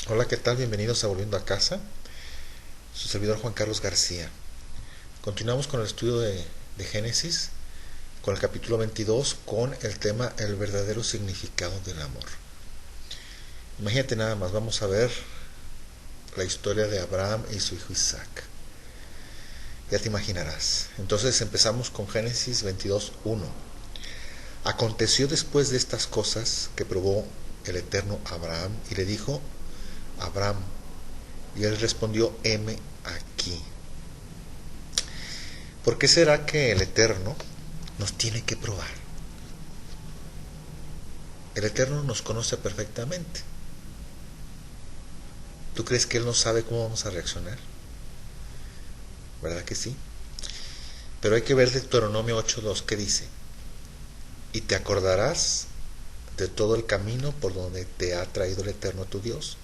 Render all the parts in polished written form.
Hola, ¿qué tal? Bienvenidos a Volviendo a Casa. Su servidor Juan Carlos García. Continuamos con el estudio de Génesis, con el capítulo 22, con el tema el verdadero significado del amor. Imagínate nada más, vamos a ver la historia de Abraham y su hijo Isaac. Ya te imaginarás. Entonces empezamos con Génesis 22:1. Aconteció después de estas cosas que probó el Eterno a Abraham y le dijo: Abraham. Y él respondió: heme aquí. ¿Por qué será que el Eterno nos tiene que probar? El Eterno nos conoce perfectamente. ¿Tú crees que Él no sabe cómo vamos a reaccionar? ¿Verdad que sí? Pero hay que ver Deuteronomio 8:2 que dice: y te acordarás de todo el camino por donde te ha traído el Eterno tu Dios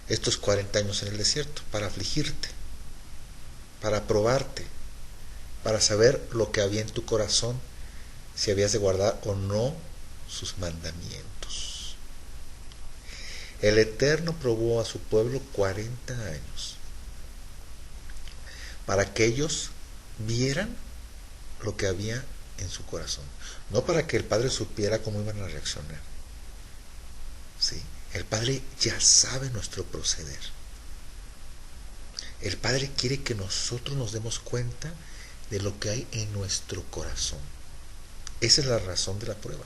estos 40 años en el desierto, para afligirte, para probarte, para saber lo que había en tu corazón, si habías de guardar o no sus mandamientos. El Eterno probó a su pueblo 40 años para que ellos vieran lo que había en su corazón, no para que el Padre supiera cómo iban a reaccionar. ¿Sí? El Padre ya sabe nuestro proceder. El Padre quiere que nosotros nos demos cuenta de lo que hay en nuestro corazón. Esa es la razón de la prueba.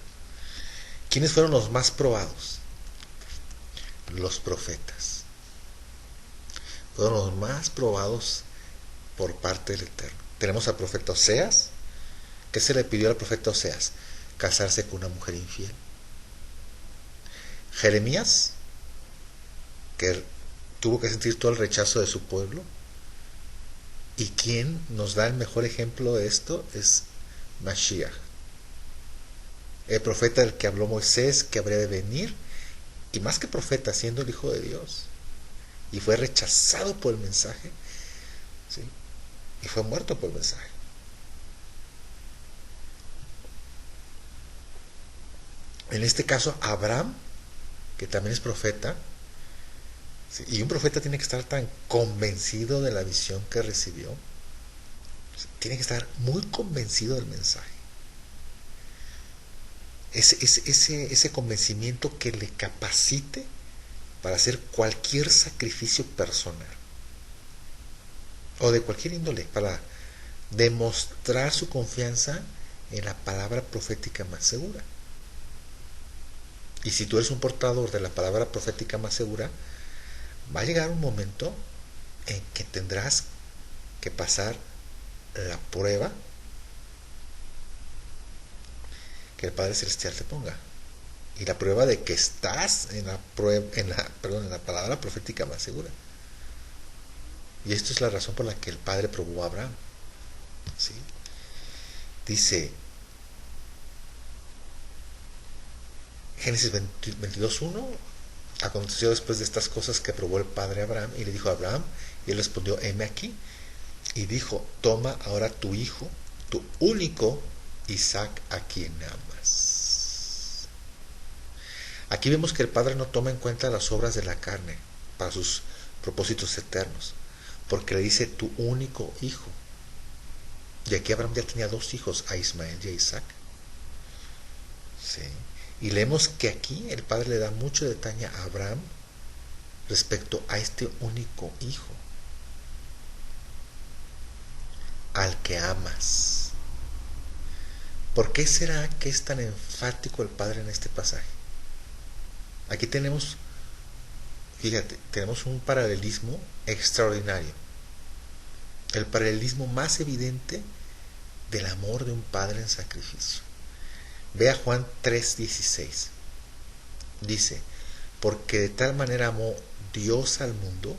¿Quiénes fueron los más probados? Los profetas. Fueron los más probados por parte del Eterno. Tenemos al profeta Oseas. ¿Qué se le pidió al profeta Oseas? Casarse con una mujer infiel. Jeremías, que tuvo que sentir todo el rechazo de su pueblo. Y quien nos da el mejor ejemplo de esto es Mashiach, el profeta del que habló Moisés, que habría de venir, y más que profeta, siendo el Hijo de Dios. Y fue rechazado por el mensaje, ¿sí? Y fue muerto por el mensaje. En este caso, Abraham, que también es profeta, ¿sí? Y un profeta tiene que estar tan convencido de la visión que recibió, ¿sí? Tiene que estar muy convencido del mensaje. Ese convencimiento que le capacite para hacer cualquier sacrificio personal o de cualquier índole, para demostrar su confianza en la palabra profética más segura. Y si tú eres un portador de la palabra profética más segura, va a llegar un momento en que tendrás que pasar la prueba que el Padre Celestial te ponga. Y la prueba de que estás en la palabra profética más segura. Y esto es la razón por la que el Padre probó a Abraham. ¿Sí? Dice Génesis 22:1: aconteció después de estas cosas que probó el Padre a Abraham y le dijo a Abraham, y él respondió: heme aquí. Y dijo: toma ahora tu hijo, tu único Isaac, a quien amas. Aquí vemos que el Padre no toma en cuenta las obras de la carne para sus propósitos eternos, porque le dice tu único hijo. Y aquí Abraham ya tenía dos hijos, a Ismael y a Isaac. ¿Sí? Y leemos que aquí el Padre le da mucho detalle a Abraham respecto a este único hijo, al que amas. ¿Por qué será que es tan enfático el Padre en este pasaje? Aquí tenemos, fíjate, tenemos un paralelismo extraordinario. El paralelismo más evidente del amor de un padre en sacrificio. Ve a Juan 3:16. Dice: porque de tal manera amó Dios al mundo,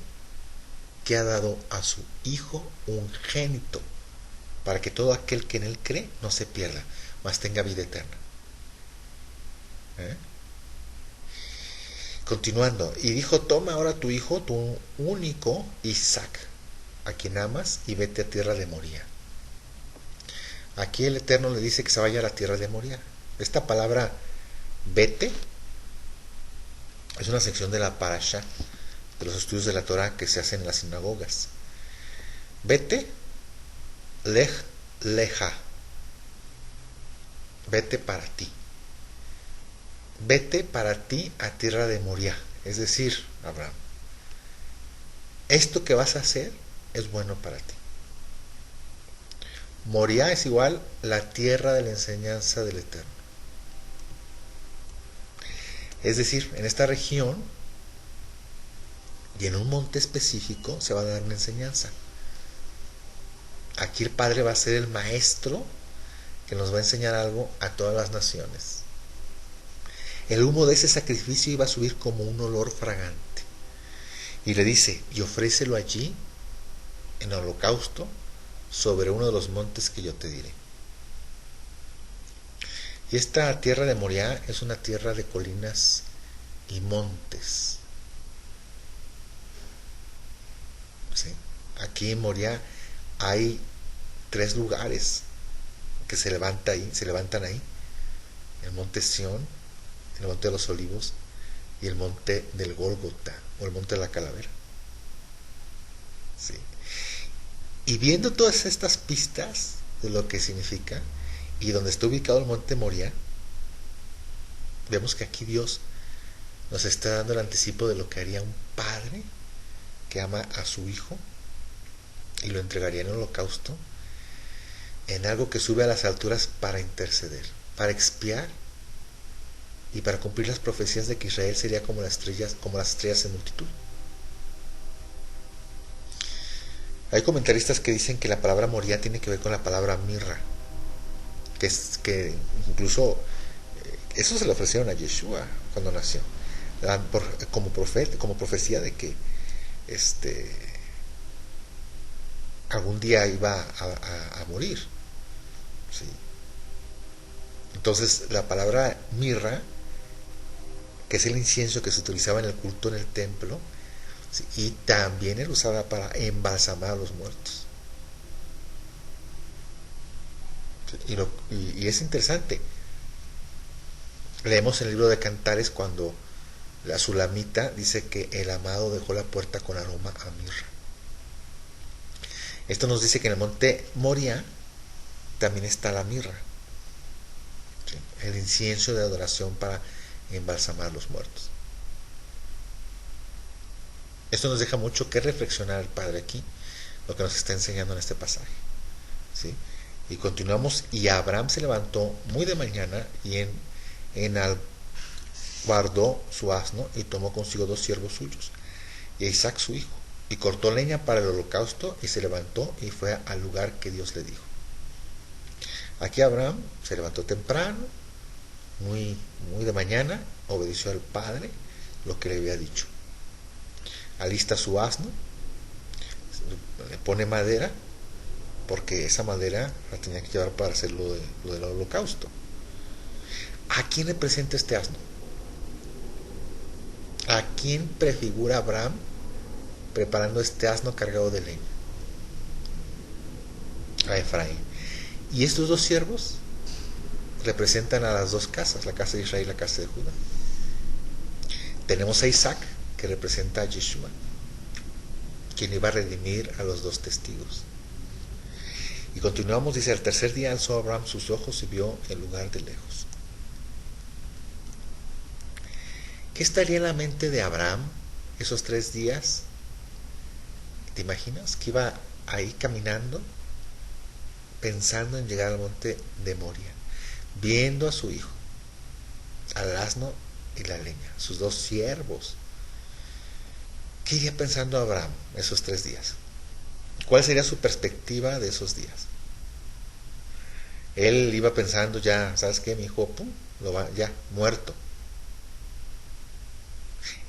que ha dado a su Hijo unigénito, para que todo aquel que en él cree no se pierda, mas tenga vida eterna. ¿Eh? Continuando, y dijo: toma ahora tu hijo, tu único Isaac, a quien amas, y vete a tierra de Moría. Aquí el Eterno le dice que se vaya a la tierra de Moría. Esta palabra vete es una sección de la parasha de los estudios de la Torah que se hacen en las sinagogas. Vete, lej, leja. Vete para ti. Vete para ti a tierra de Moriah. Es decir, Abraham, esto que vas a hacer es bueno para ti. Moriah es igual la tierra de la enseñanza del Eterno. Es decir, en esta región y en un monte específico se va a dar una enseñanza. Aquí el Padre va a ser el maestro que nos va a enseñar algo a todas las naciones. El humo de ese sacrificio iba a subir como un olor fragante. Y le dice, y ofrécelo allí, en holocausto, sobre uno de los montes que yo te diré. Y esta tierra de Moriah es una tierra de colinas y montes. ¿Sí? Aquí en Moriah hay 3 lugares que se levantan ahí: el monte Sión, el monte de los olivos y el monte del Gólgota, o el monte de la calavera. ¿Sí? Y viendo todas estas pistas de lo que significa y donde está ubicado el monte Moriah, vemos que aquí Dios nos está dando el anticipo de lo que haría un padre que ama a su hijo y lo entregaría en holocausto, en algo que sube a las alturas para interceder, para expiar y para cumplir las profecías de que Israel sería como las estrellas en multitud. Hay comentaristas que dicen que la palabra Moriah tiene que ver con la palabra mirra, que incluso eso se le ofrecieron a Yeshua cuando nació, como profecía de que algún día iba a morir. ¿Sí? Entonces la palabra mirra, que es el incienso que se utilizaba en el culto en el templo, ¿sí? Y también él usaba para embalsamar a los muertos. ¿Sí? Y es interesante. Leemos en el libro de Cantares cuando la Sulamita dice que el amado dejó la puerta con aroma a mirra. Esto nos dice que en el monte Moriah también está la mirra, ¿sí? El incienso de adoración para embalsamar a los muertos. Esto nos deja mucho que reflexionar el Padre aquí, lo que nos está enseñando en este pasaje, ¿sí? Y continuamos, y Abraham se levantó muy de mañana y guardó su asno y tomó consigo 2 siervos suyos y a Isaac su hijo, y cortó leña para el holocausto y se levantó y fue al lugar que Dios le dijo. Aquí Abraham se levantó temprano, muy de mañana, obedeció al Padre lo que le había dicho. Alista su asno, le pone madera, porque esa madera la tenía que llevar para hacer lo del holocausto. ¿A quién representa este asno? ¿A quién prefigura Abraham preparando este asno cargado de leña? A Efraín. Y estos 2 siervos representan a las 2 casas, la casa de Israel y la casa de Judá. Tenemos a Isaac, que representa a Yeshua, quien iba a redimir a los 2 testigos. Y continuamos, dice, al tercer día alzó Abraham sus ojos y vio el lugar de lejos. ¿Qué estaría en la mente de Abraham esos 3 días? ¿Te imaginas que iba ahí caminando, pensando en llegar al monte de Moriah, viendo a su hijo, al asno y la leña, sus 2 siervos? ¿Qué iría pensando Abraham esos 3 días? ¿Cuál sería su perspectiva de esos días? Él iba pensando ya, ¿sabes qué? Mi hijo, pum, ya, muerto.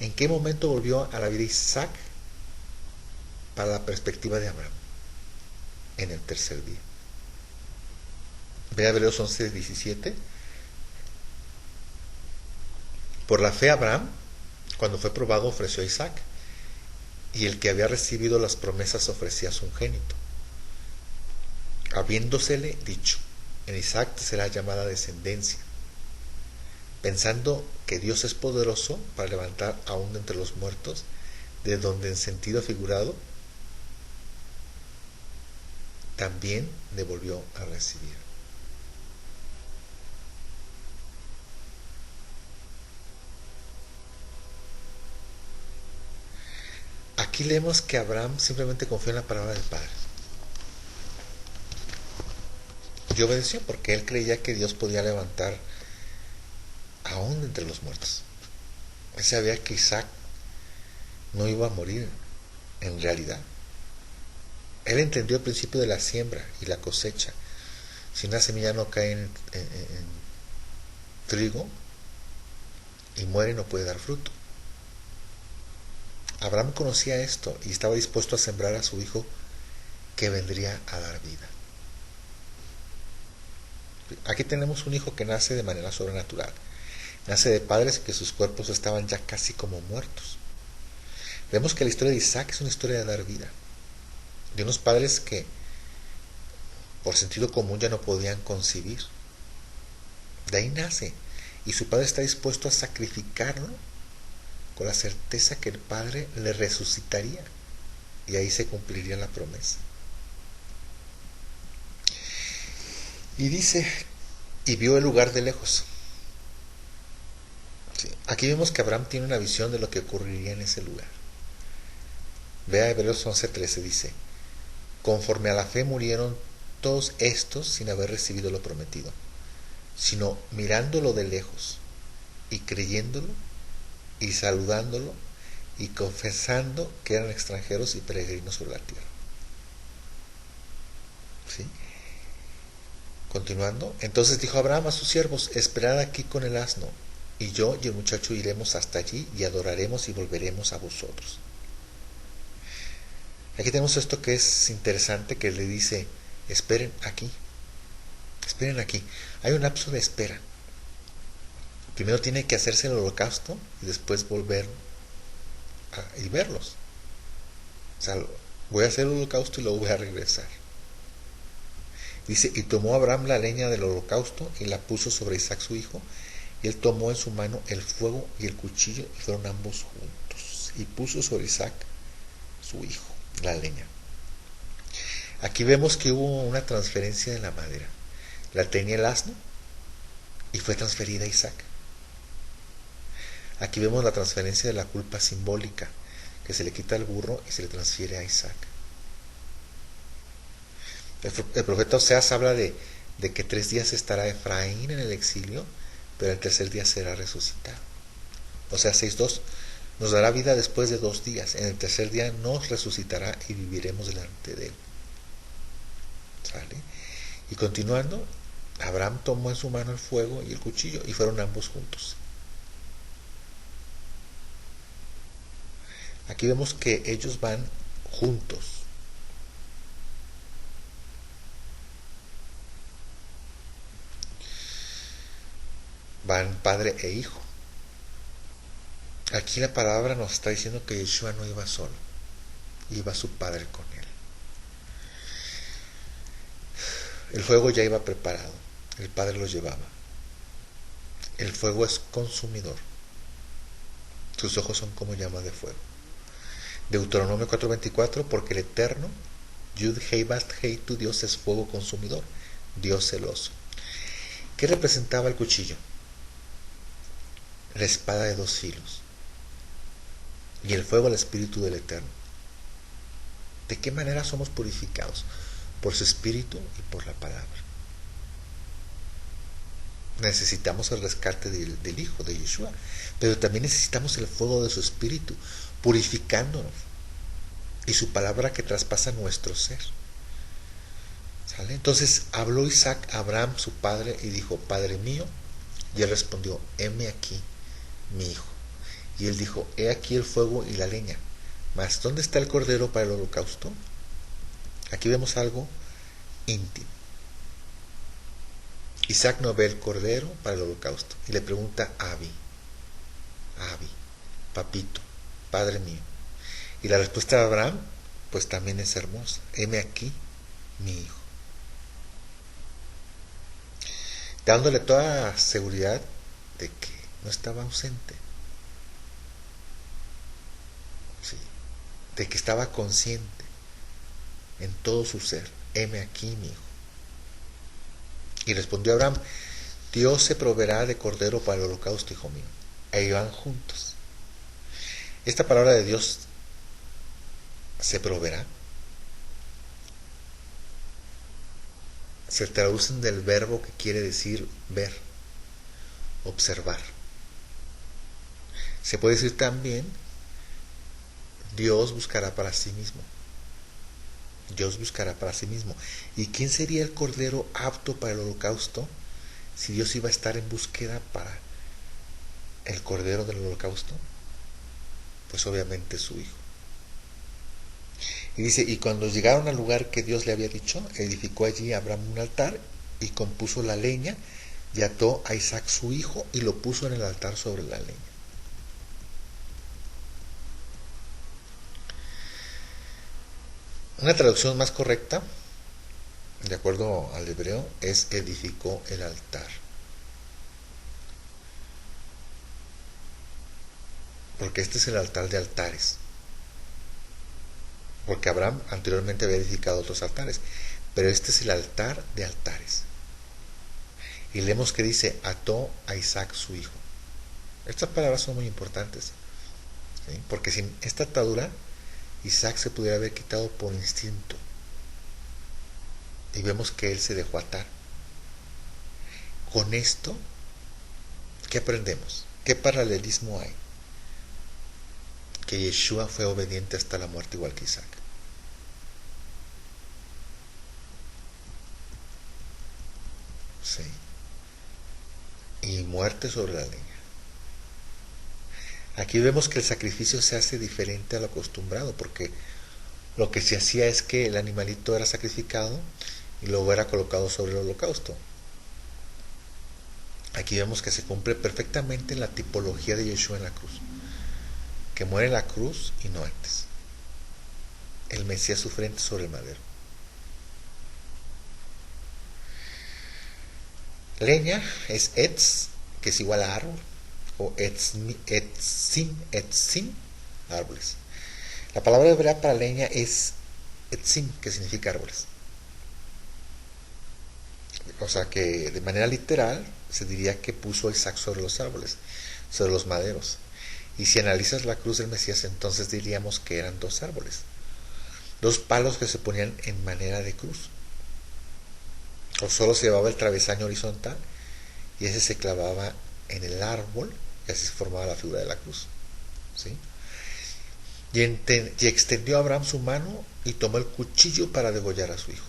¿En qué momento volvió a la vida Isaac para la perspectiva de Abraham? En el tercer día. Ve a Hebreos 11:17. Por la fe Abraham, cuando fue probado, ofreció a Isaac, y el que había recibido las promesas ofrecía a su unigénito, habiéndosele dicho: en Isaac te será llamada descendencia, pensando que Dios es poderoso para levantar aún de entre los muertos de donde en sentido figurado también le volvió a recibir. Aquí leemos que Abraham simplemente confió en la palabra del Padre y obedeció porque él creía que Dios podía levantar aún entre los muertos. Él sabía que Isaac no iba a morir en realidad. Él entendió el principio de la siembra y la cosecha. Si una semilla no cae en trigo y muere, no puede dar fruto. Abraham conocía esto y estaba dispuesto a sembrar a su hijo que vendría a dar vida. Aquí tenemos un hijo que nace de manera sobrenatural. Nace de padres que sus cuerpos estaban ya casi como muertos. Vemos que la historia de Isaac es una historia de dar vida. De unos padres que por sentido común ya no podían concebir. De ahí nace. Y su padre está dispuesto a sacrificarlo con la certeza que el padre le resucitaría. Y ahí se cumpliría la promesa. Y dice, y vio el lugar de lejos. Sí. Aquí vemos que Abraham tiene una visión de lo que ocurriría en ese lugar. Vea Hebreos 11:13, dice, conforme a la fe murieron todos estos sin haber recibido lo prometido, sino mirándolo de lejos y creyéndolo y saludándolo y confesando que eran extranjeros y peregrinos sobre la tierra. ¿Sí? Continuando, entonces dijo Abraham a sus siervos, esperad aquí con el asno, y yo y el muchacho iremos hasta allí y adoraremos y volveremos a vosotros. Aquí tenemos esto que es interesante, que le dice, esperen aquí, hay un lapso de espera. Primero tiene que hacerse el holocausto y después volver y verlos. O sea, voy a hacer el holocausto y luego voy a regresar. Dice, y tomó Abraham la leña del holocausto y la puso sobre Isaac su hijo, y él tomó en su mano el fuego y el cuchillo, y fueron ambos juntos, y puso sobre Isaac su hijo la leña. Aquí vemos que hubo una transferencia de la madera. La tenía el asno y fue transferida a Isaac. Aquí vemos la transferencia de la culpa simbólica, que se le quita al burro y se le transfiere a Isaac. El profeta Oseas habla de que 3 días estará Efraín en el exilio, pero el tercer día será resucitado. Oseas 6:2, nos dará vida después de 2 días, en el tercer día nos resucitará y viviremos delante de él. ¿Sale? Y continuando, Abraham tomó en su mano el fuego y el cuchillo y fueron ambos juntos. Aquí vemos que ellos van juntos. Van padre e hijo. Aquí la palabra nos está diciendo que Yeshua no iba solo, iba su padre con él. El fuego ya iba preparado, el padre lo llevaba. El fuego es consumidor, sus ojos son como llamas de fuego. Deuteronomio 4:24, porque el eterno, Yud Hei Bast Hei, tu Dios es fuego consumidor, Dios celoso. ¿Qué representaba el cuchillo? La espada de 2 filos. Y el fuego, el espíritu del eterno. ¿De qué manera somos purificados? Por su espíritu y por la palabra. Necesitamos el rescate del Hijo, de Yeshua, pero también necesitamos el fuego de su espíritu, purificándonos, y su palabra que traspasa nuestro ser. ¿Sale? Entonces habló Isaac a Abraham, su padre, y dijo, Padre mío, y él respondió, heme aquí, mi hijo. Y él dijo, he aquí el fuego y la leña, mas ¿dónde está el cordero para el holocausto? Aquí vemos algo íntimo. Isaac no ve el cordero para el holocausto y le pregunta a Abi, papito, padre mío. Y la respuesta de Abraham pues también es hermosa, heme aquí mi hijo, dándole toda la seguridad de que no estaba ausente. ¿sí? De que estaba consciente en todo su ser: heme aquí, mi hijo. Y respondió Abraham: Dios se proveerá de cordero para el holocausto, hijo mío. E iban juntos. Esta palabra de Dios, se proveerá, se traducen del verbo que quiere decir ver, observar. Se puede decir también: Dios buscará para sí mismo. Dios buscará para sí mismo. ¿Y quién sería el cordero apto para el holocausto si Dios iba a estar en búsqueda para el cordero del holocausto? Pues obviamente su hijo. Y dice: y cuando llegaron al lugar que Dios le había dicho, edificó allí Abraham un altar y compuso la leña y ató a Isaac su hijo y lo puso en el altar sobre la leña. Una traducción más correcta, de acuerdo al hebreo, es edificó el altar. Porque este es el altar de altares. Porque Abraham anteriormente había edificado otros altares, pero este es el altar de altares. Y leemos que dice: ató a Isaac su hijo. Estas palabras son muy importantes, ¿sí? Porque sin esta atadura, Isaac se pudiera haber quitado por instinto. Y vemos que él se dejó atar. Con esto, ¿qué aprendemos? ¿Qué paralelismo hay? Que Yeshua fue obediente hasta la muerte, igual que Isaac. Sí. Y muerte sobre la leña. Aquí vemos que el sacrificio se hace diferente a lo acostumbrado, porque lo que se hacía es que el animalito era sacrificado y luego era colocado sobre el holocausto. Aquí vemos que se cumple perfectamente la tipología de Yeshua en la cruz, que muere en la cruz y no antes. El Mesías sufriente sobre el madero. Leña es etz, que es igual a árbol, o etzim, árboles. La palabra hebrea para leña es etzim, que significa árboles. O sea que de manera literal se diría que puso a Isaac sobre los árboles, sobre los maderos. Y si analizas la cruz del Mesías, entonces diríamos que eran dos árboles, dos palos que se ponían en manera de cruz. O solo se llevaba el travesaño horizontal y ese se clavaba en el árbol y así se formaba la figura de la cruz, ¿sí? Y extendió a Abraham su mano y tomó el cuchillo para degollar a su hijo.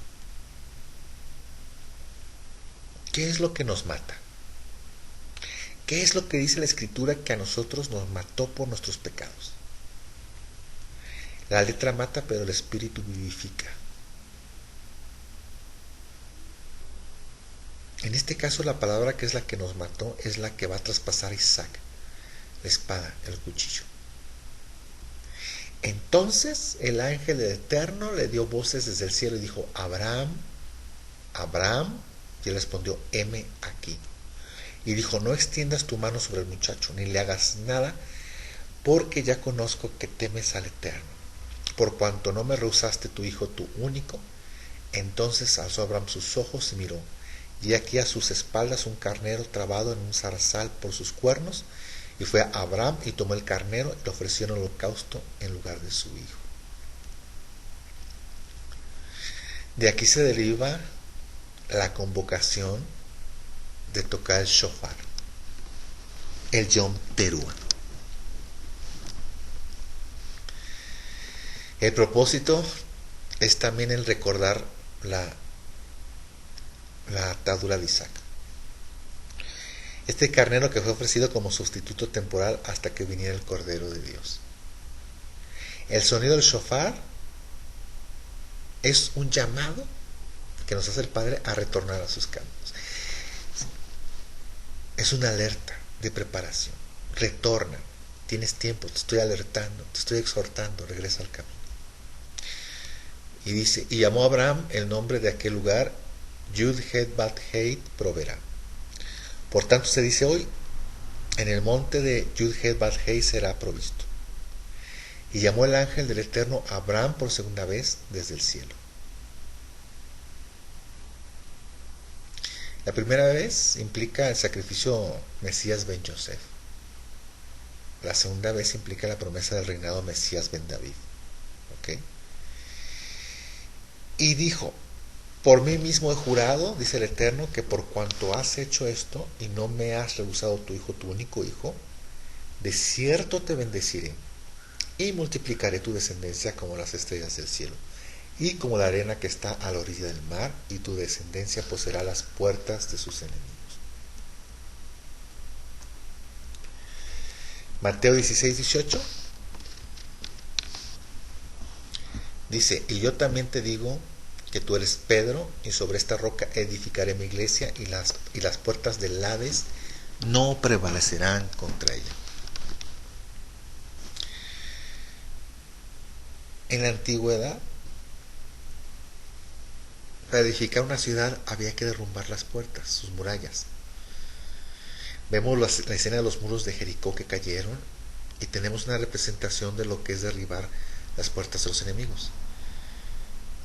¿Qué es lo que nos mata? ¿Qué es lo que dice la Escritura que a nosotros nos mató por nuestros pecados? La letra mata, pero el Espíritu vivifica. En este caso, la palabra que es la que nos mató es la que va a traspasar a Isaac: la espada, el cuchillo. Entonces el ángel del Eterno le dio voces desde el cielo y dijo: Abraham, Abraham. Y él respondió: heme aquí. Y dijo: no extiendas tu mano sobre el muchacho, ni le hagas nada, porque ya conozco que temes al Eterno, por cuanto no me rehusaste tu hijo, tu único. Entonces alzó Abraham sus ojos y miró, y aquí a sus espaldas un carnero trabado en un zarzal por sus cuernos. Y fue a Abraham y tomó el carnero y lo ofreció en holocausto en lugar de su hijo. De aquí se deriva la convocación de tocar el shofar, el Yom Teruah. El propósito es también el recordar la atadura de Isaac. Este carnero que fue ofrecido como sustituto temporal hasta que viniera el Cordero de Dios. El sonido del shofar es un llamado que nos hace el Padre a retornar a sus caminos. Es una alerta de preparación. Retorna, tienes tiempo, te estoy alertando, te estoy exhortando, regresa al camino. Y dice: y llamó a Abraham el nombre de aquel lugar Yud Het Bat Heit proveerá. Por tanto se dice hoy: en el monte de Yud Het Bat Heit será provisto. Y llamó el ángel del Eterno a Abraham por segunda vez desde el cielo. La primera vez implica el sacrificio Mesías ben Yosef. La segunda vez implica la promesa del reinado Mesías ben David. ¿Ok? Y dijo, por mí mismo he jurado, dice el Eterno, que por cuanto has hecho esto y no me has rehusado tu hijo, tu único hijo, de cierto te bendeciré y multiplicaré tu descendencia como las estrellas del cielo y como la arena que está a la orilla del mar, y tu descendencia poseerá las puertas de sus enemigos. Mateo 16:18 dice, y yo también te digo que tú eres Pedro, y sobre esta roca edificaré mi iglesia, y las puertas del Hades no prevalecerán contra ella. En la antigüedad, para edificar una ciudad había que derrumbar las puertas, sus murallas. Vemos la escena de los muros de Jericó que cayeron, y tenemos una representación de lo que es derribar las puertas de los enemigos.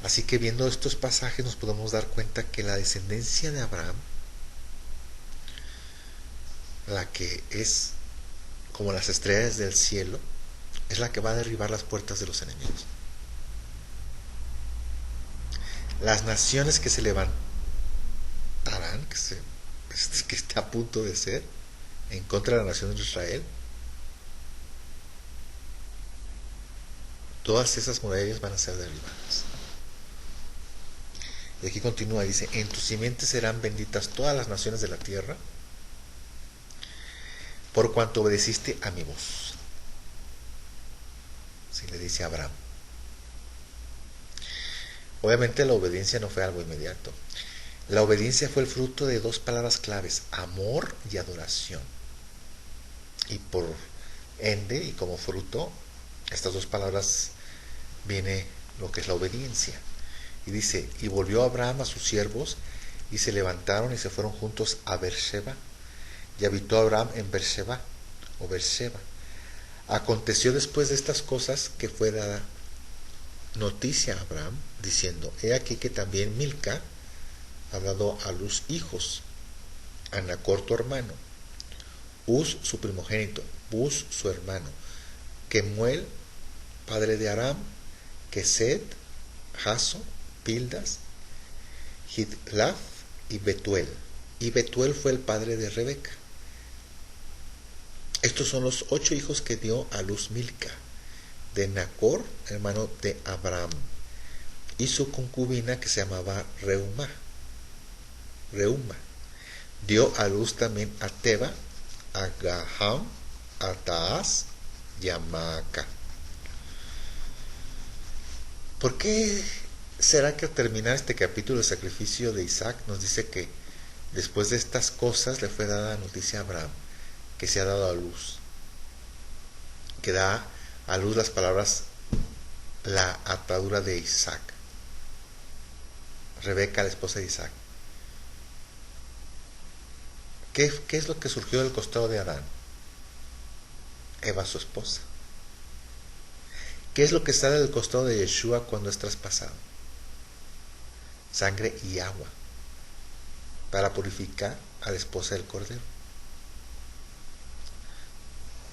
Así que viendo estos pasajes nos podemos dar cuenta que la descendencia de Abraham, la que es como las estrellas del cielo, es la que va a derribar las puertas de los enemigos. Las naciones que se levantarán, que está a punto de ser, en contra de la nación de Israel, todas esas murallas van a ser derribadas. Y aquí continúa, dice, en tu simiente serán benditas todas las naciones de la tierra, por cuanto obedeciste a mi voz. Así le dice a Abraham. Obviamente la obediencia no fue algo inmediato. La obediencia fue el fruto de dos palabras claves, amor y adoración. Y por ende, y como fruto, estas dos palabras viene lo que es la obediencia. Y dice, y volvió Abraham a sus siervos, y se levantaron y se fueron juntos a Beersheba, y habitó Abraham en Beersheba, o Beersheba. Aconteció después de estas cosas que fue dada noticia a Abraham, diciendo, he aquí que también Milca ha dado a luz hijos, a Nacor tu hermano, Uz su primogénito, Buz su hermano, Kemuel, padre de Aram, Kesed, Jaso, Pildas, Hidlaf y Betuel. Y Betuel fue el padre de Rebeca. Estos son los 8 hijos que dio a luz Milca, de Nacor, hermano de Abraham, y su concubina que se llamaba Reuma. Dio a luz también a Teba, a Gaham, a Taaz y a Maaca. ¿Por qué será que al terminar este capítulo del sacrificio de Isaac nos dice que después de estas cosas le fue dada noticia a Abraham que se ha dado a luz? Que da a luz las palabras la atadura de Isaac. Rebeca, la esposa de Isaac. ¿Qué es lo que surgió del costado de Adán? Eva, su esposa. ¿Qué es lo que sale del costado de Yeshua cuando es traspasado? Sangre y agua, para purificar a la esposa del Cordero.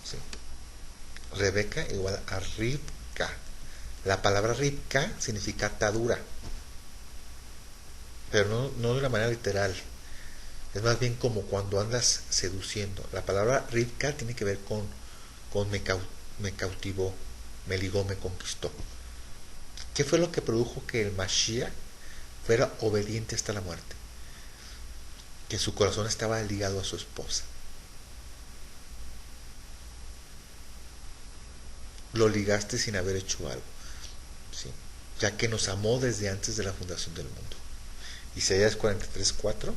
¿Sí? Rebeca igual a Ribka. La palabra Ribka significa atadura, pero no de una manera literal. Es más bien como cuando andas seduciendo. La palabra Ribka tiene que ver con me cautivó, me ligó, me conquistó. ¿Qué fue lo que produjo que el Mashiach fuera obediente hasta la muerte? Que su corazón estaba ligado a su esposa. Lo ligaste sin haber hecho algo, ¿sí? Ya que nos amó desde antes de la fundación del mundo. Isaías 43:4.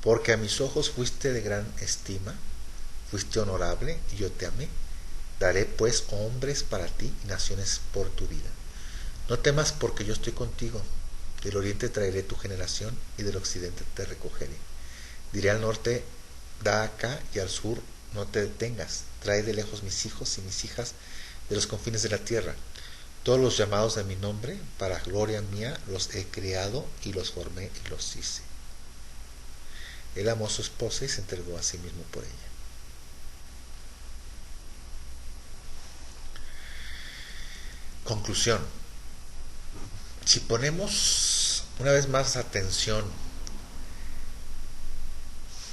Porque a mis ojos fuiste de gran estima, fuiste honorable y yo te amé. Daré pues hombres para ti y naciones por tu vida. No temas porque yo estoy contigo. Del oriente traeré tu generación y del occidente te recogeré. Diré al norte, da acá, y al sur no te detengas. Trae de lejos mis hijos y mis hijas de los confines de la tierra. Todos los llamados de mi nombre, para gloria mía, los he creado y los formé y los hice. Él amó a su esposa y se entregó a sí mismo por ella. Conclusión. Si ponemos una vez más atención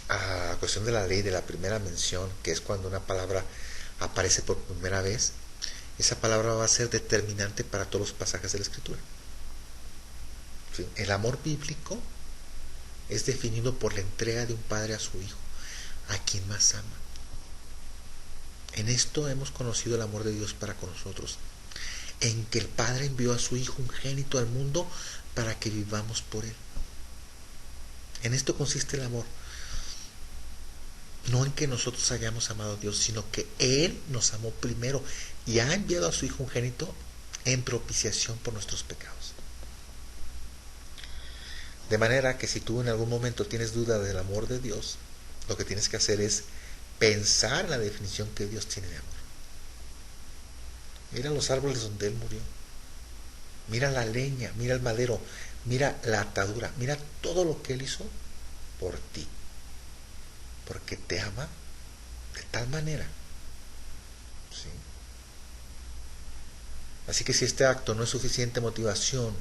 a la cuestión de la ley de la primera mención, que es cuando una palabra aparece por primera vez, esa palabra va a ser determinante para todos los pasajes de la Escritura. ¿Sí? El amor bíblico es definido por la entrega de un padre a su hijo, a quien más ama. En esto hemos conocido el amor de Dios para con nosotros, en que el Padre envió a su Hijo ungénito al mundo para que vivamos por Él. En esto consiste el amor. No en que nosotros hayamos amado a Dios, sino que Él nos amó primero y ha enviado a su Hijo ungénito en propiciación por nuestros pecados. De manera que si tú en algún momento tienes duda del amor de Dios, lo que tienes que hacer es pensar en la definición que Dios tiene de amor. Mira los árboles donde Él murió. Mira la leña, mira el madero, mira la atadura, mira todo lo que Él hizo por ti. Porque te ama de tal manera. ¿Sí? Así que si este acto no es suficiente motivación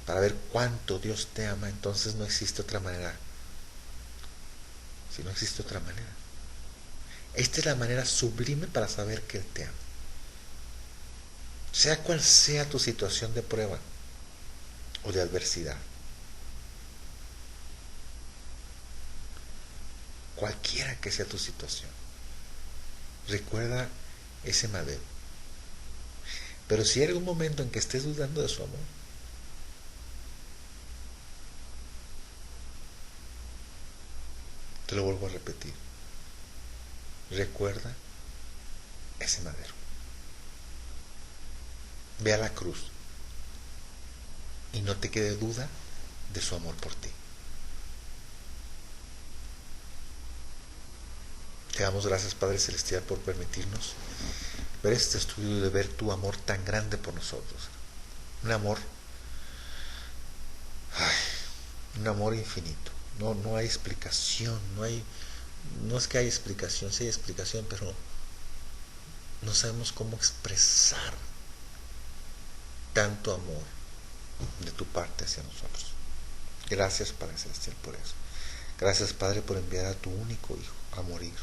para ver cuánto Dios te ama, entonces no existe otra manera. Si no existe otra manera. Esta es la manera sublime para saber que Él te ama. Sea cual sea tu situación de prueba o de adversidad, cualquiera que sea tu situación, recuerda ese madero. Pero si hay algún momento en que estés dudando de su amor, te lo vuelvo a repetir, recuerda ese madero. Ve a la cruz y no te quede duda de su amor por ti. Te damos gracias, Padre Celestial, por permitirnos ver este estudio y de ver tu amor tan grande por nosotros. Un amor, un amor infinito. No hay explicación, no es que hay explicación, sí hay explicación, pero no sabemos cómo expresar tanto amor de tu parte hacia nosotros. Gracias, Padre Celestial, por eso. Gracias, Padre, por enviar a tu único Hijo a morir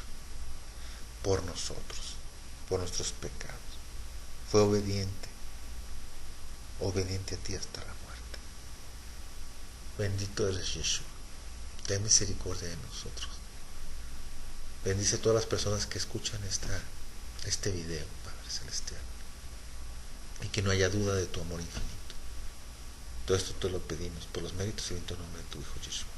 por nosotros, por nuestros pecados. Fue obediente a ti hasta la muerte. Bendito eres, Yeshua. Ten misericordia de nosotros. Bendice a todas las personas que escuchan este video, Padre Celestial. Y que no haya duda de tu amor infinito. Todo esto te lo pedimos por los méritos y en tu nombre de tu Hijo Yeshua.